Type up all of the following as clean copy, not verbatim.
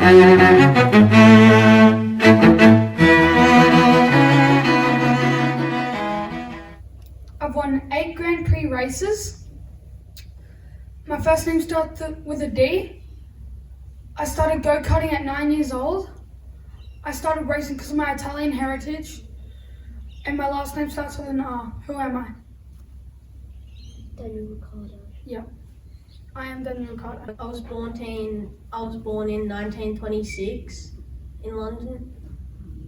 I've won 8 Grand Prix races. My first name starts with a D. I started go-karting at 9 years old. I started racing because of my Italian heritage. And my last name starts with an R. Who am I? Daniel Ricciardo. Yeah. I am Daniel Ricciardo. I was born in 1926 in London.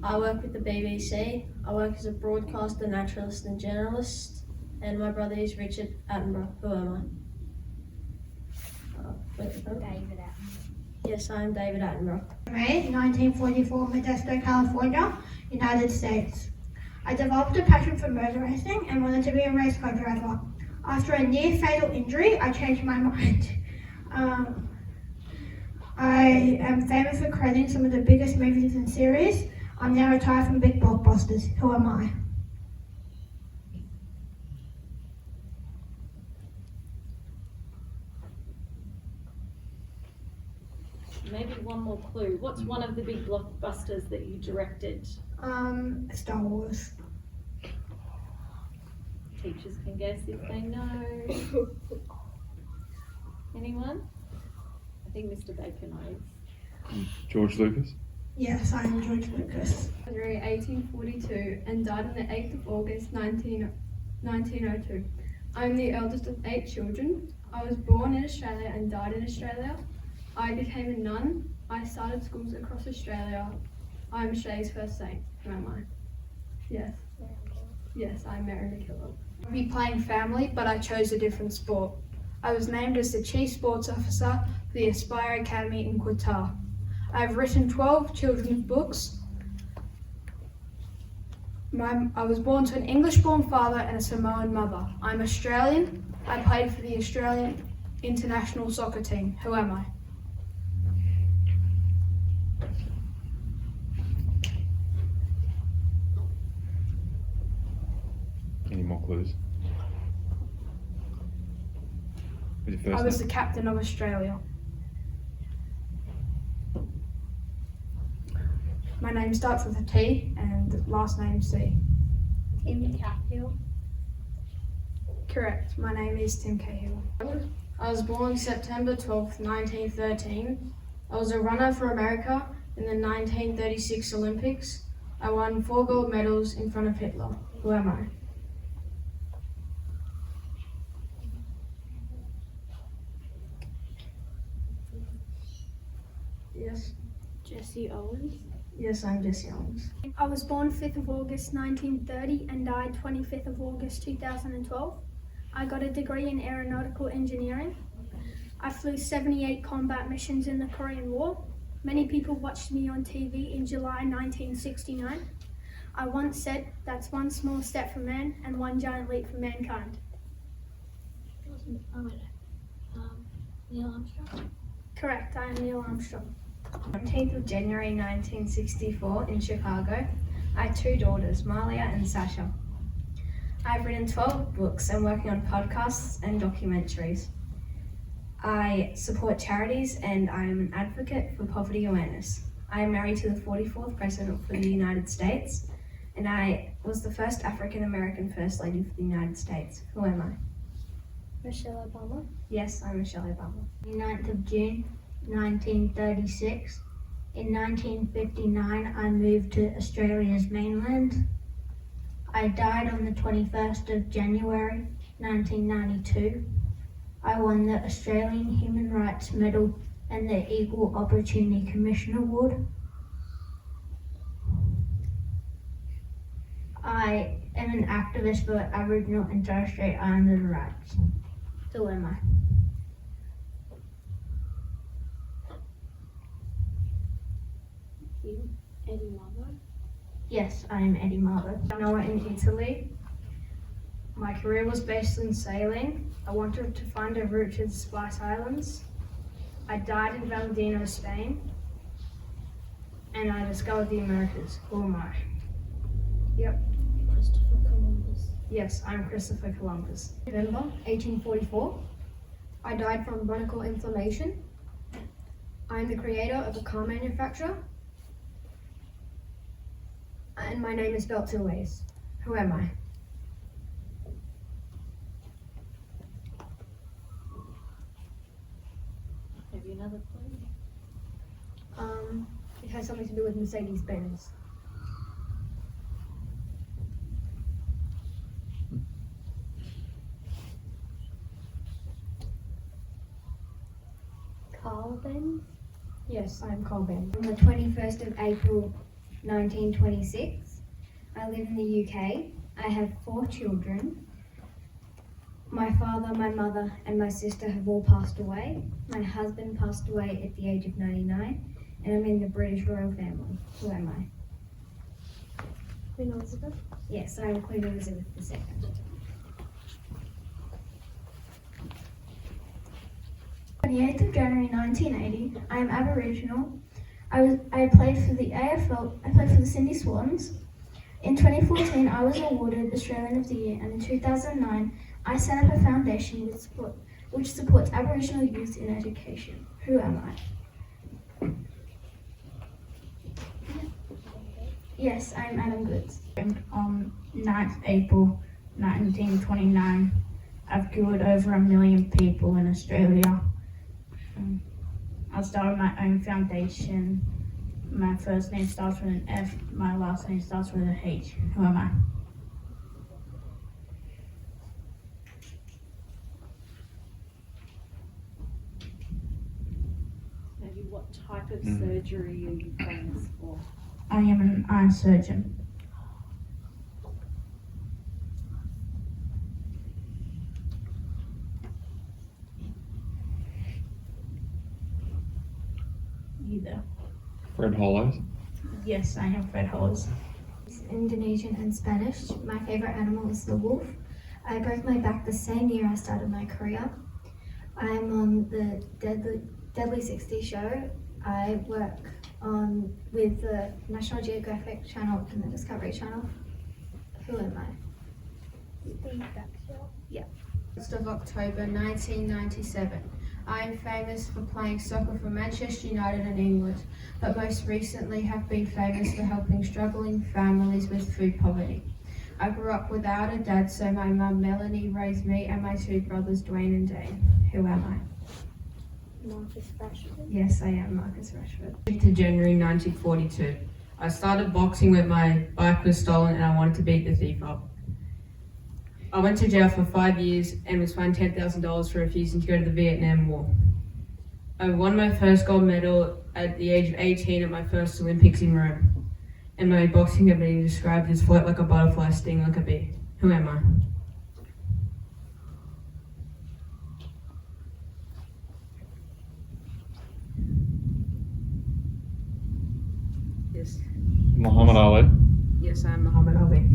I work with the BBC. I work as a broadcaster, naturalist and journalist. And my brother is Richard Attenborough. Who am I? David Attenborough. Yes, I am David Attenborough. May 1944, Modesto, California, United States. I developed a passion for motor racing and wanted to be a race car driver. After a near fatal injury, I changed my mind. I am famous for creating some of the biggest movies and series. I'm now retired from big blockbusters. Who am I? Maybe one more clue. What's one of the big blockbusters that you directed? Star Wars. Teachers can guess if they know. Anyone? I think Mr. Baker knows. George Lucas? Yes, I am George Lucas. February 1842 and died on the 8th of August 1902. I'm the eldest of 8 children. I was born in Australia and died in Australia. I became a nun. I started schools across Australia. I'm Australia's first saint. Who am I? Yes. Yes, I'm Mary McKillop. I'd be playing family, but I chose a different sport. I was named as the Chief Sports Officer for the Aspire Academy in Qatar. I've written 12 children's books. I was born to an English-born father and a Samoan mother. I'm Australian. I played for the Australian international soccer team. Who am I? Any more clues? What's your I first was name? the captain of Australia. My name starts with a T and last name C. Tim Cahill. Correct. My name is Tim Cahill. I was born September 12th, 1913. I was a runner for America in the 1936 Olympics. I won 4 gold medals in front of Hitler. Who am I? Yes. Jesse Owens. Yes, I'm Jesse Owens. I was born 5th of August 1930 and died 25th of August 2012. I got a degree in aeronautical engineering. I flew 78 combat missions in the Korean War. Many people watched me on TV in July 1969. I once said, "That's one small step for man and one giant leap for mankind." Neil Armstrong. Correct, I am Neil Armstrong. 19th of January 1964 in Chicago. I had 2 daughters, Malia and Sasha. I've written 12 books and working on podcasts and documentaries. I support charities and I am an advocate for poverty awareness. I am married to the 44th President for the United States and I was the first African American First Lady for the United States. Who am I? Michelle Obama. Yes, I'm Michelle Obama. 9th of June 1936. In 1959, I moved to Australia's mainland. I died on the 21st of January 1992. I won the Australian Human Rights Medal and the Equal Opportunity Commission Award. I am an activist for Aboriginal and Torres Strait Islander rights. Who am I? Eddie Marvo. Yes, I am Eddie Marvo. Noah in Italy. My career was based in sailing. I wanted to find a route to the Spice Islands. I died in Valedino, Spain. And I discovered the Americas. Who am I? Yep. Christopher Columbus. Yes, I'm Christopher Columbus. November 1844. I died from bronchial inflammation. I'm the creator of a car manufacturer. And my name is spelled two ways. Who am I? Maybe another clue. It has something to do with Mercedes-Benz. Carl Benz. Yes, I'm Carl Ben. On the 21st of April 1926, I live in the UK. I have 4 children. My father, my mother, and my sister have all passed away. My husband passed away at the age of 99, and I'm in the British royal family. Who am I? Queen Elizabeth. Yes, I am Queen Elizabeth II. On the 8th of January 1980, I am Aboriginal. I played for the AFL, I played for the Sydney Swans. In 2014, I was awarded Australian of the Year, and in 2009, I set up a foundation which supports Aboriginal youth in education. Who am I? Yes, I am Adam Goods. On 9th April 1929, I've cured over 1 million people in Australia. I started my own foundation. My first name starts with an F, my last name starts with a H. Who am I? Maybe what type of surgery are you famous for? I am an eye surgeon. Either. Fred Hollows. Yes, I am Fred Hollows. Indonesian and Spanish. My favorite animal is the wolf. I broke my back the same year I started my career. I'm on the Deadly 60 show. I work with the National Geographic Channel and the Discovery Channel. Who am I? Steve Baxter. 1st of October 1997. I am famous for playing soccer for Manchester United and England, but most recently have been famous for helping struggling families with food poverty. I grew up without a dad, so my mum Melanie raised me and my 2 brothers Dwayne and Dane. Who am I? Marcus Rashford. Yes, I am Marcus Rashford. To January 1942. I started boxing when my bike was stolen and I wanted to beat the thief up. I went to jail for 5 years and was fined $10,000 for refusing to go to the Vietnam War. I won my first gold medal at the age of 18 at my first Olympics in Rome. And my boxing ability described as float like a butterfly, sting like a bee. Who am I? Yes. Muhammad Ali. Yes, I am Muhammad Ali.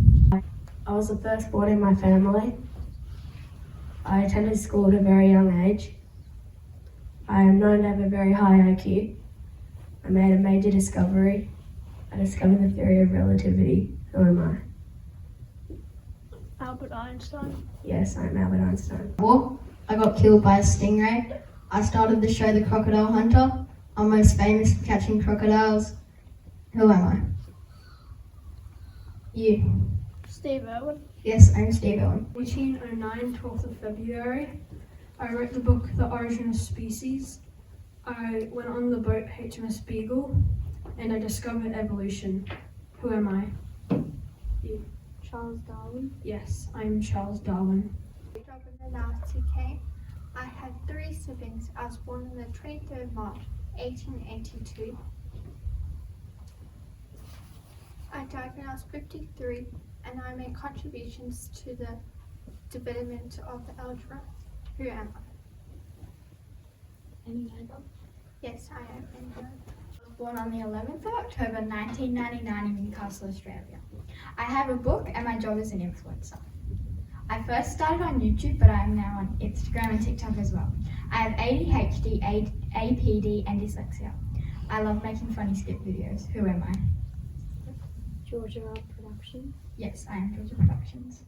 I was the firstborn in my family. I attended school at a very young age. I am known to have a very high IQ. I made a major discovery. I discovered the theory of relativity. Who am I? Albert Einstein. Yes, I'm Albert Einstein. I got killed by a stingray. I started the show The Crocodile Hunter. I'm most famous for catching crocodiles. Who am I? You. Steve Irwin. Yes, I'm Steve Owen. 1809, 12th of February. I wrote the book The Origin of Species. I went on the boat HMS Beagle and I discovered evolution. Who am I? You. Charles Darwin. Yes, I'm Charles Darwin. TK. I had 3 siblings. I was born on the 23rd of March, 1882. I died when I was 53, and I made contributions to the development of the algebra. Who am I? Any neighbor? Yes, I am. I was born on the 11th of October 1999 in Newcastle, Australia. I have a book and my job is an influencer. I first started on YouTube, but I am now on Instagram and TikTok as well. I have ADHD, APD and dyslexia. I love making funny skip videos. Who am I? Georgia Productions. Yes, I am Georgia Productions.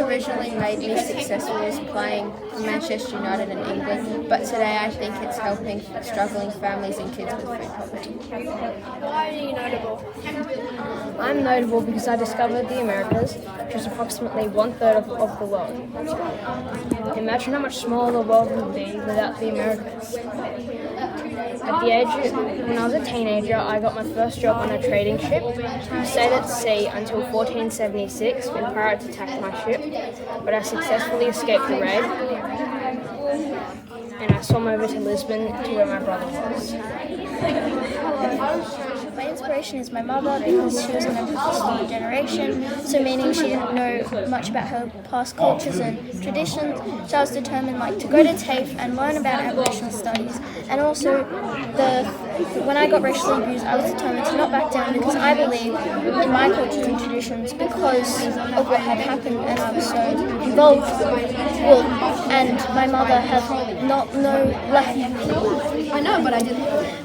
originally made me successful was playing for Manchester United in England, but today I think it's helping struggling families and kids with food poverty. Why are you notable? I'm notable because I discovered the Americas, which is approximately 1/3 of the world. Imagine how much smaller the world would be without the Americas. When I was a teenager, I got my first job on a trading ship. I stayed at sea until 1476 when pirates attacked my ship, but I successfully escaped the raid, and I swam over to Lisbon to where my brother was. My inspiration is my mother because she was an Aboriginal generation, so meaning she didn't know much about her past cultures and traditions. So I was determined to go to TAFE and learn about Aboriginal studies, and also when I got racially abused, I was determined to not back down because I believe in my cultures and traditions because of what had happened, and I was so involved. And my mother had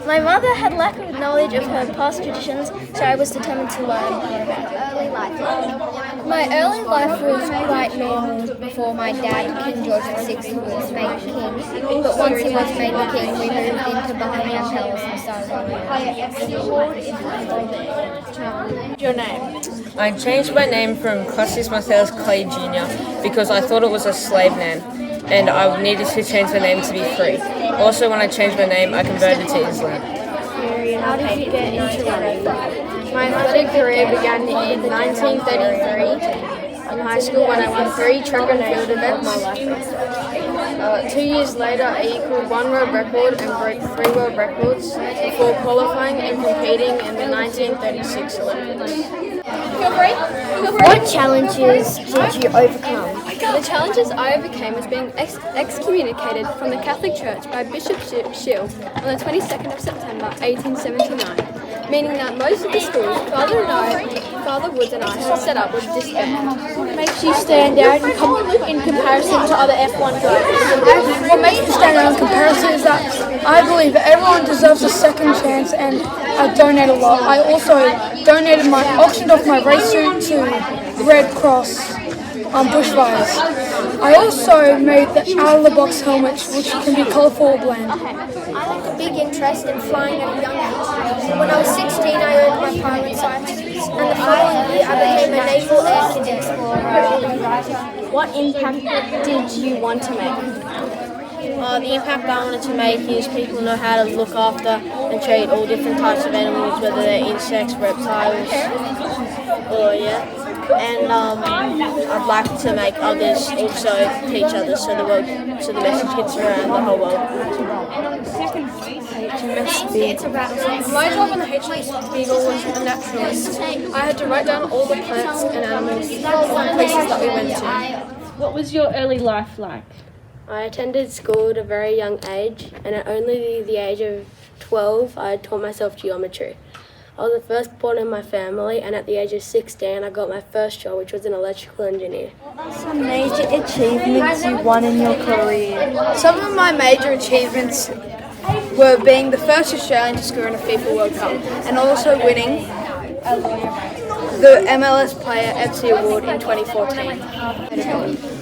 My mother had lack of knowledge of her past traditions, so I was determined to learn more about it. Early life. My early life was quite normal before my dad, King George VI, was made king. But once he was made the king, we moved into Buckingham Palace and started Your name? I changed my name from Crusty Marcellus Clay Jr. because I thought it was a slave name, and I needed to change my name to be free. Also, when I changed my name, I converted to Islam. How did you get into running? My athletic career began in 1933 in high school when I won 3 track and field events. 2 years later, I equaled 1 world record and broke 3 world records before qualifying and competing in the 1936 Olympics. What challenges did you overcome? The challenges I overcame was being excommunicated from the Catholic Church by Bishop Shield on the 22nd of September 1879, meaning that most of the schools Father Woods and I had set up was disbanded. What makes you stand out in comparison to other F1 drivers? What makes me stand out in comparison is that I believe that everyone deserves a second chance, and I donate a lot. I also auctioned off my race suit to Red Cross bushfires. I also made the out-of-the-box helmets, which can be colourful or bland. I had a big interest in flying at a young age. When I was 16, I earned my pilot's license, and the following year I became a naval air explorer. What impact did you want to make? The impact I wanted to make is people know how to look after and treat all different types of animals, whether they're insects, reptiles, and I'd like to make others also teach others so the message gets around the whole world. My job on the HMS Beagle was a naturalist. I had to write down all the plants and animals and places that we went to. What was your early life like? I attended school at a very young age, and at only the age of 12 I had taught myself geometry. I was the firstborn in my family, and at the age of 16 I got my first job, which was an electrical engineer. Some major achievements you won in your career? Some of my major achievements were being the first Australian to score in a FIFA World Cup, and also winning the MLS Player FC Award in 2014.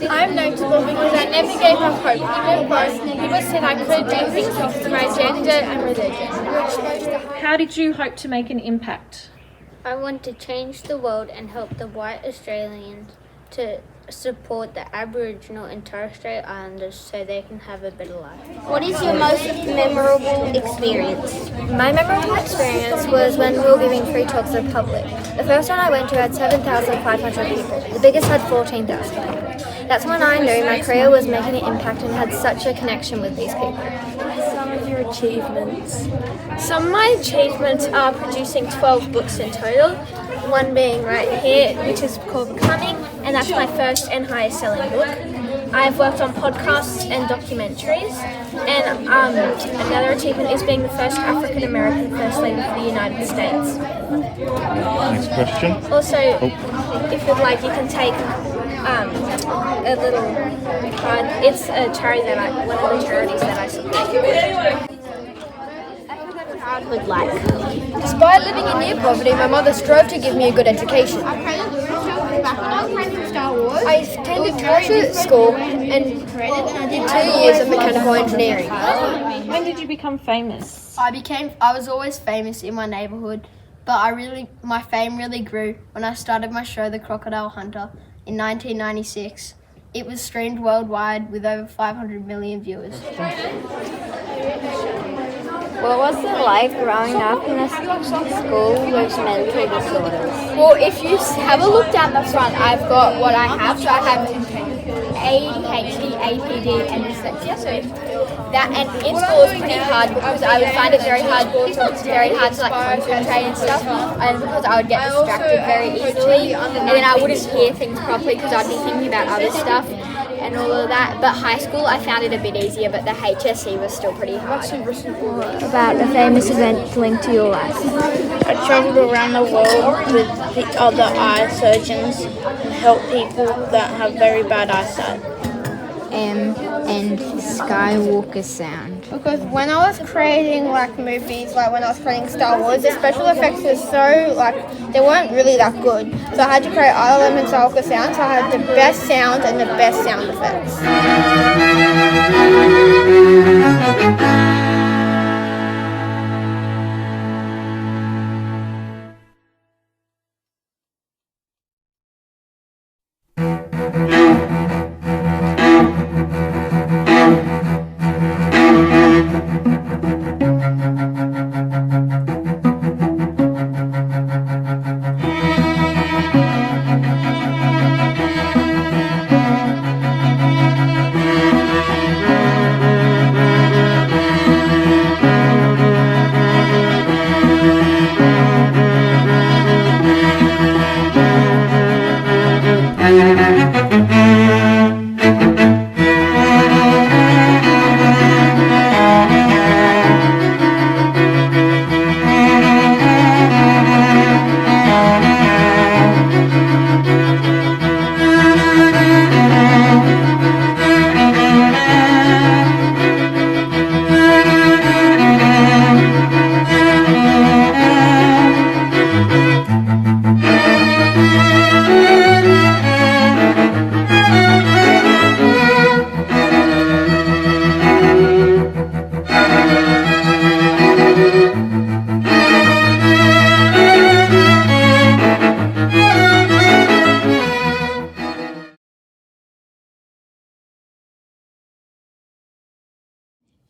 I'm notable because I never gave up hope, even though people said I couldn't do things because of my gender and religion. How did you hope to make an impact? I want to change the world and help the white Australians to support the Aboriginal and Torres Strait Islanders so they can have a better life. What is your most memorable experience? My memorable experience was when we were giving free talks to the public. The first one I went to had 7,500 people. The biggest had 14,000 people. That's when I knew my career was making an impact and had such a connection with these people. Some of your achievements? Some of my achievements are producing 12 books in total, one being right here, which is called Becoming, and that's my first and highest selling book. I've worked on podcasts and documentaries, and another achievement is being the first African American First Lady for the United States. Next question. Also, if you'd like, you can take a little card. It's a charity one of the charities that I support. Childhood like? Despite living in near poverty, my mother strove to give me a good education. I was raised in Star Wars. I attended graduate school and did 2 years of mechanical engineering. When did you become famous? I was always famous in my neighbourhood, but my fame really grew when I started my show The Crocodile Hunter in 1996. It was streamed worldwide with over 500 million viewers. What was it like growing up in a school with mental disorders? Well, if you have a look down the front, I've got what I have. So I have ADHD, APD, and dyslexia. So that, and in school it's pretty hard because I would find it very hard to like concentrate and stuff, and because I would get distracted very easily, and then I wouldn't hear things properly because I'd be thinking about other stuff and all of that. But high school I found it a bit easier, but the HSC was still pretty hard. About a famous event linked to your life. I travelled around the world with the other eye surgeons and helped people that have very bad eyesight. And Skywalker sound. Because when I was creating like movies, like when I was creating Star Wars, the special effects were so like they weren't really that good. So I had to create ILM and Skywalker sound. So I had the best sound and the best sound effects.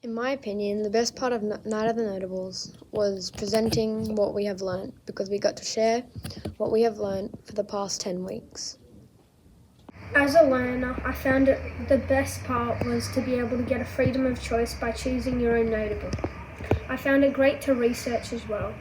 In my opinion, the best part of Night of the Notables was presenting what we have learnt, because we got to share what we have learnt for the past 10 weeks. As a learner, I found the best part was to be able to get a freedom of choice by choosing your own notable. I found it great to research as well.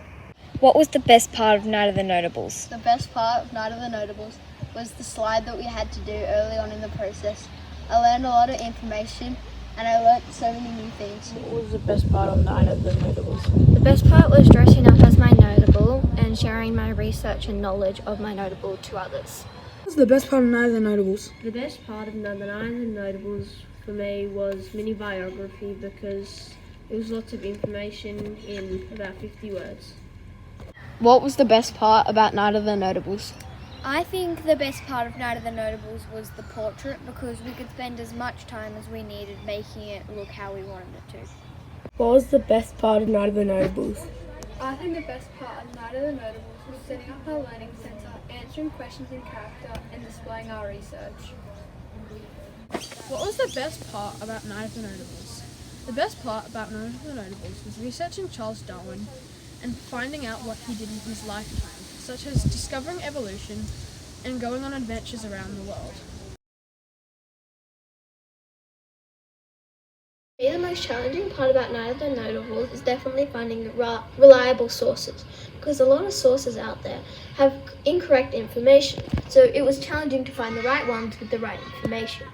What was the best part of Night of the Notables? The best part of Night of the Notables was the slide that we had to do early on in the process. I learned a lot of information and I learnt so many new things. What was the best part of Night of the Notables? The best part was dressing up as my notable and sharing my research and knowledge of my notable to others. What was the best part of Night of the Notables? The best part of Night of the Notables for me was mini biography, because it was lots of information in about 50 words. What was the best part about Night of the Notables? I think the best part of Night of the Notables was the portrait, because we could spend as much time as we needed making it look how we wanted it to. What was the best part of Night of the Notables? I think the best part of Night of the Notables was setting up our learning centre, answering questions in character and displaying our research. What was the best part about Night of the Notables? The best part about Night of the Notables was researching Charles Darwin and finding out what he did in his lifetime, such as discovering evolution and going on adventures around the world. The most challenging part about Night of the Notables is definitely finding reliable sources, because a lot of sources out there have incorrect information, so it was challenging to find the right ones with the right information.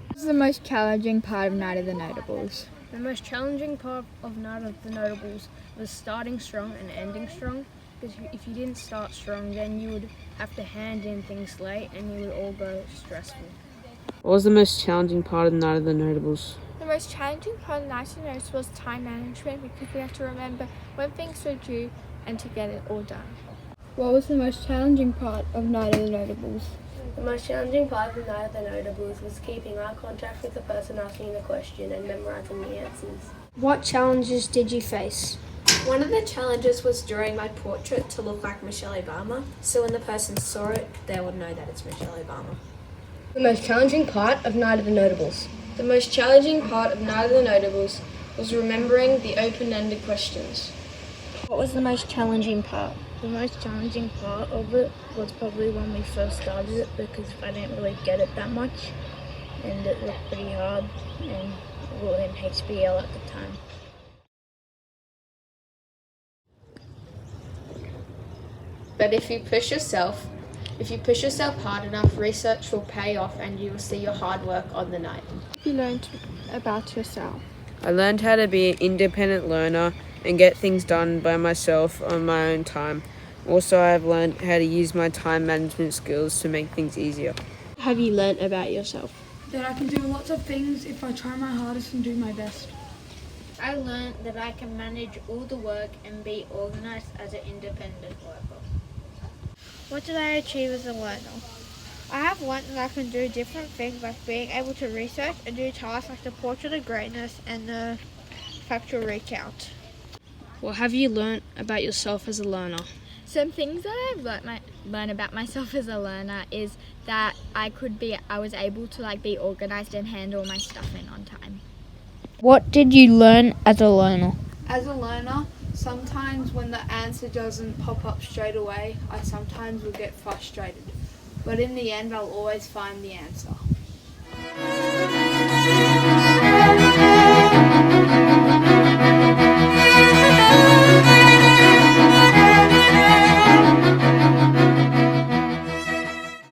What was the most challenging part of Night of the Notables? The most challenging part of Night of the Notables was starting strong and ending strong, because if you didn't start strong, then you would have to hand in things late and you would all go stressful. What was the most challenging part of Night of the Notables? The most challenging part of Night of the Notables was time management, because we have to remember when things were due and to get it all done. What was the most challenging part of Night of the Notables? The most challenging part of Night of the Notables was keeping eye contact with the person asking the question and memorising the answers. What challenges did you face? One of the challenges was drawing my portrait to look like Michelle Obama, so when the person saw it, they would know that it's Michelle Obama. The most challenging part of Night of the Notables. The most challenging part of Night of the Notables was remembering the open-ended questions. What was the most challenging part? The most challenging part of it was probably when we first started it because I didn't really get it that much and it looked pretty hard and we were in HBL at the time. But if you push yourself hard enough, research will pay off and you will see your hard work on the night. You learned about yourself. I learned how to be an independent learner and get things done by myself on my own time. Also, I've learned how to use my time management skills to make things easier. What have you learnt about yourself? That I can do lots of things if I try my hardest and do my best. I learned that I can manage all the work and be organised as an independent worker. What did I achieve as a learner? I have learnt that I can do different things like being able to research and do tasks like the Portrait of Greatness and the factual recount. What have you learnt about yourself as a learner? Some things that I've learned about myself as a learner is that I was able to be organised and handle my stuff in on time. What did you learn as a learner? As a learner, sometimes when the answer doesn't pop up straight away, I sometimes will get frustrated. But in the end, I'll always find the answer.